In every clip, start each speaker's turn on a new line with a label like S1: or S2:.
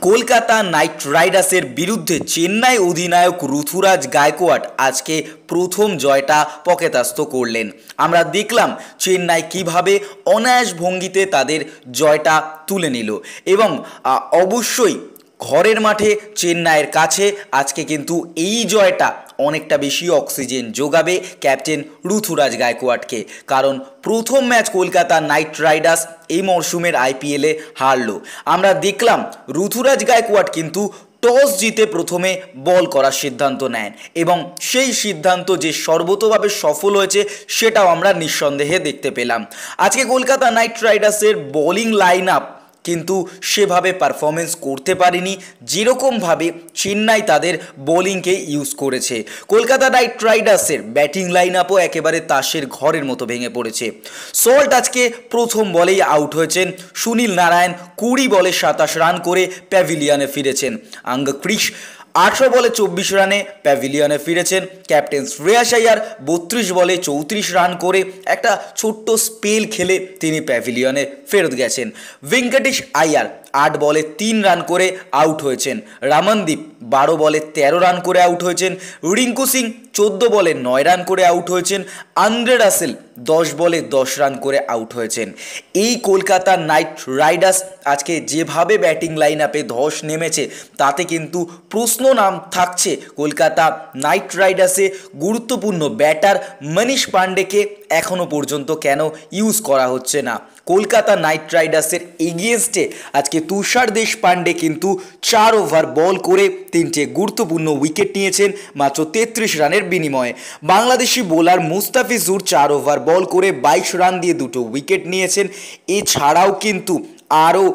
S1: Kolkata knight রাইডার্সের বিরুদ্ধে চেন্নাই অধিনায়ক ঋতুরাজ গায়কোয়াড় আজকে প্রথম জয়টা পকেটাস্থ করলেন। আমরা দেখলাম চেন্নাই কিভাবে অনায়াস ভঙ্গিতে তাদের জয়টা তুলে নিল এবং অবশ্যই ঘরের মাঠে চেন্নাইয়ের কাছে আজকে কিন্তু এই জয়টা অনেকটা বেশি অক্সিজেন যোগাবে ক্যাপ্টেন ঋতুরাজ গায়কোয়াড়কে, কারণ প্রথম ম্যাচ কলকাতা নাইট রাইডার্স এই মরশুমের আইপিএলে হারলো। আমরা দেখলাম ঋতুরাজ গায়কোয়াড় কিন্তু টস জিতে প্রথমে বল করার সিদ্ধান্ত নেন এবং সেই সিদ্ধান্ত যে সর্বতোভাবে সফল হয়েছে সেটাও আমরা নিঃসন্দেহে দেখতে পেলাম। আজকে কলকাতা নাইট রাইডার্সের বোলিং লাইন আপ কিন্তু সেভাবে পারফরমেন্স করতে পারেনি যেরকমভাবে চেন্নাই তাদের বোলিংকে ইউজ করেছে। কলকাতা নাইট রাইডার্সের ব্যাটিং লাইন আপও একেবারে তাসের ঘরের মতো ভেঙে পড়েছে। সল্ট আজকে প্রথম বলেই আউট হয়েছেন। সুনীল নারায়ণ 20 বলে 27 রান করে প্যাভিলিয়নে ফিরেছেন। আঙ্গ ক্রিশ 18 বলে 24 রানে প্যাভিলিয়নে ফিরেছেন। ক্যাপ্টেন শ্রেয়াস আইয়ার 32 বলে 34 রান করে একটা ছোট্ট স্পেল খেলে তিনি প্যাভিলিয়নে ফেরত গেছেন। ভেঙ্কটেশ আইয়ার 8 বলে 3 রান করে আউট হয়েছেন। রামনদীপ 12 বলে 13 রান করে আউট হয়েছেন। রিঙ্কু সিং 14 বলে 9 রান করে আউট হয়েছেন। আন্দ্রে রাসেল 10 বলে 10 রান করে আউট হয়েছেন। এই কলকাতা নাইট রাইডার্স আজকে যেভাবে ব্যাটিং লাইন আপে ধস নেমেছে তাতে কিন্তু প্রশ্ন নাম থাকছে কলকাতা নাইট রাইডার্সে গুরুত্বপূর্ণ ব্যাটার মনীষ পান্ডেকে এখনও পর্যন্ত কেন ইউজ করা হচ্ছে না। কলকাতা নাইট রাইডার্সের এগেনস্টে আজকে তুষার দেশপান্ডে কিন্তু 4 ওভার বল করে 3টে গুরুত্বপূর্ণ উইকেট নিয়েছেন মাত্র 33 রানের বিনিময়ে। বাংলাদেশি বোলার মুস্তাফিজুর 4 ওভার বল করে 22 রান দিয়ে 2টো উইকেট নিয়েছেন। এছাড়াও কিন্তু আরও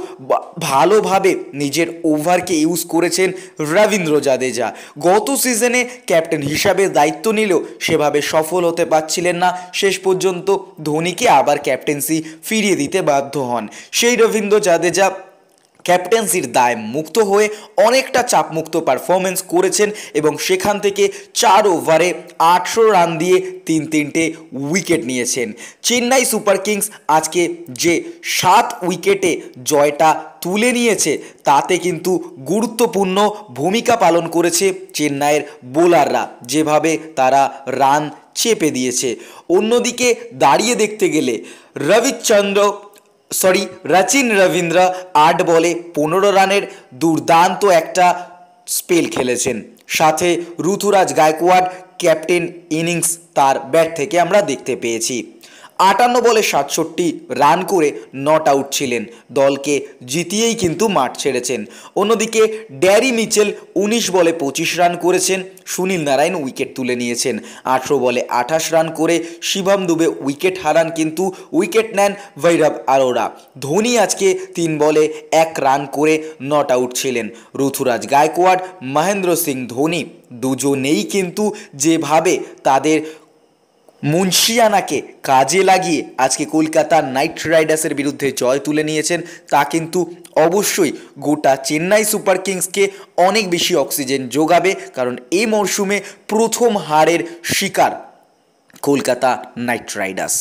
S1: ভালোভাবে নিজের ওভারকে ইউজ করেছেন রবীন্দ্র জাদেজা। গত সিজনে ক্যাপ্টেন হিসাবে দায়িত্ব নিলেও সেভাবে সফল হতে পারছিলেন না। শেষ পর্যন্ত ধোনিকে আবার ক্যাপ্টেন্সি ফিরিয়ে দিতে বাধ্য হন। সেই রবীন্দ্র জাদেজা ক্যাপ্টেন্সির দায় মুক্ত হয়ে অনেকটা চাপমুক্ত পারফরমেন্স করেছেন এবং সেখান থেকে 4 ওভারে 800 রান দিয়ে 3টে উইকেট নিয়েছেন। চেন্নাই সুপার কিংস আজকে যে 7 উইকেটে জয়টা তুলে নিয়েছে তাতে কিন্তু গুরুত্বপূর্ণ ভূমিকা পালন করেছে চেন্নাইয়ের বোলাররা, যেভাবে তারা রান চেপে দিয়েছে। অন্যদিকে দাঁড়িয়ে দেখতে গেলে রচিন রবীন্দ্র 8 বলে 15 রানের দুর্দান্ত একটা স্পেল খেলেছেন। সাথে ঋতুরাজ গায়কোয়াড় ক্যাপ্টেন ইনিংস তার ব্যাট থেকে আমরা দেখতে পেয়েছি। 58 বলে 67 রান করে নট আউট ছিলেন, দলকে জিতিয়েই কিন্তু মাঠ ছেড়েছেন। অন্যদিকে ড্যারি মিচেল 19 বলে 25 রান করেছেন। সুনীল নারায়ণ উইকেট তুলে নিয়েছেন। 18 বলে 28 রান করে শিবম দুবে উইকেট হারান, কিন্তু উইকেট নেন ভৈরব আরোরা। ধোনি আজকে 3 বলে 1 রান করে নট আউট ছিলেন। ঋতুরাজ গায়কোয়াড়, মহেন্দ্র সিং ধোনি দুজনেই কিন্তু যেভাবে তাদের মুন্সিয়ানাকে কাজে লাগিয়ে আজকে কলকাতা নাইট রাইডার্সের বিরুদ্ধে জয় তুলে নিয়েছেন তা কিন্তু অবশ্যই গোটা চেন্নাই সুপার কিংসকে অনেক বেশি অক্সিজেন যোগাবে, কারণ এই মরশুমে প্রথম হারের শিকার কলকাতা নাইট রাইডার্স।